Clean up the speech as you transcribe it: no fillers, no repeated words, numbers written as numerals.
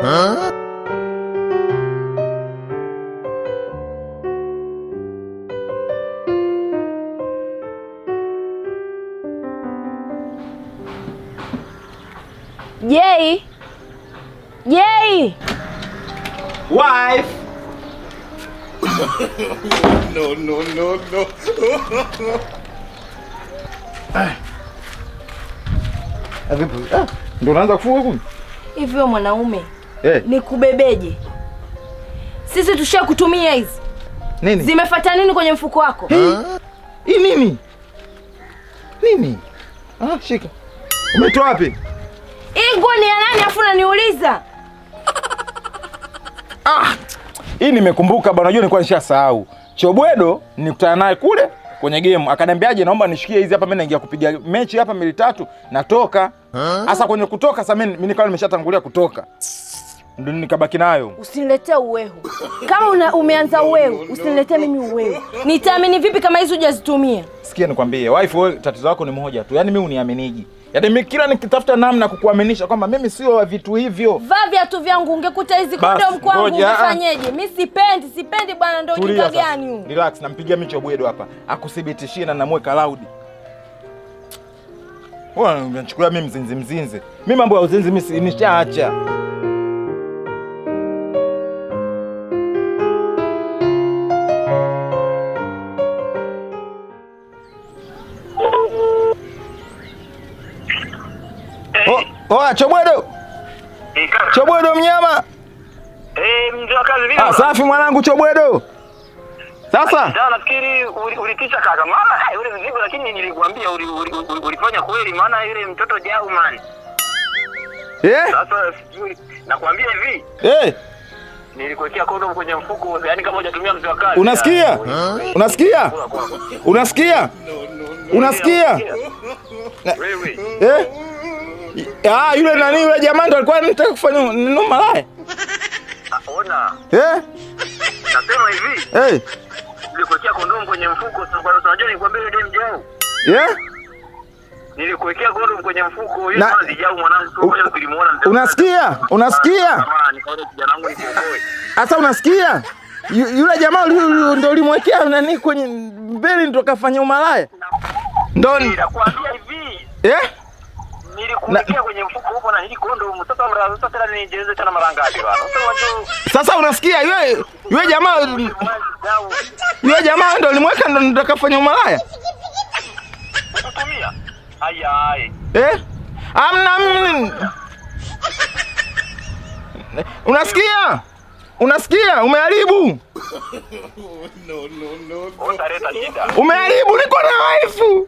Jay! Jay! Wife! No. Ndio unaanza kufunga kuni? Hivi wewe mwanaume, Eh. Nikubebeje? Sisi tushakutumia hizi. Nini? Zimefuata nini kwenye mfuko wako? Hii nini? Nini? Shika. Umetoa wapi? Hii nguo ni ya nani afu unaniuliza? Hii nimekumbuka bwana, unajua nilikuwa nishasahau. Chobwedo nilikutana naye kule kwenye game, akaniambiaje naomba nishikie hizi hapa, mimi naingia kupiga mechi hapa 2-3 natoka. Sasa kwenye kutoka sasa mimi nikawa nimeshatangulia kutoka. Ndio nikabaki nayo. Usiniletee uwehu. Kama umeanza uwehu, usiniletee mimi uwehu. Nitaamini vipi kama hizo hujazitumia? Sikia nikwambie, wife wewe tatizo lako ni moja tu. Yaani mimi uniaminiji. Yaani mimi kila nikitafuta namna kukuaminisha kwamba mimi sio wa vitu hivyo. Vaa viatu vyangu, ungekuta hizi kondom kwangu ungefanyaje? Mimi sipendi bwana, ndio ujinga gani huu? Relax, nampigia mimi Chobwedo hapa. Akuthibitishie na namweka loud. Wewe unanichukulia mimi mzinzi. Mimi mambo ya uzinzi mimi nishaacha. Chobwedo! Chobwedo mnyama! Mzee wa kazi vipi? Safi mwanangu Chobwedo. Sasa? Ndio nafikiri ulitisha kaka. Maana yule mzigo lakini nilikwambia ulifanya kweli maana yule mtoto Jau man. Sasa nakwambia hivi. Nilikuwekea kondom kwenye mfuko, yani kama hujatumia mzee wa kazi. Unasikia? Unasikia? Unasikia? Unasikia? Wewe. Yule nani yule jamaa ndo alikuwa anataka kufanya neno malaya. Ona. Nasema hivi. Nilikuwekea kondomu kwenye mfuko, sababu unajua nikwambia yule Jau. Nilikuwekea kondomu kwenye mfuko, yule mwanzi Jau mwanangu sio moja tulimuona mzee. Unasikia? Unasikia? Nikaona kijana wangu nikuokoe. Sasa unasikia? Yule jamaa ndo ulimwekea nani kwenye mbele ndo kafanya umalaya. Ndo ninakwambia hivi. Nilikuwekea kwenye mfuko huko na hii kondomu. Sasa tena nijeleze tena mara ngapi bwana? Sasa unasikia yule jamaa ndo ulimweka ndo kafanya umalaya. Kutumia. Ai. Amna mimi. Unasikia? Unasikia? Umeharibu. No. Utaleta shida. Umeharibu, niko na wife.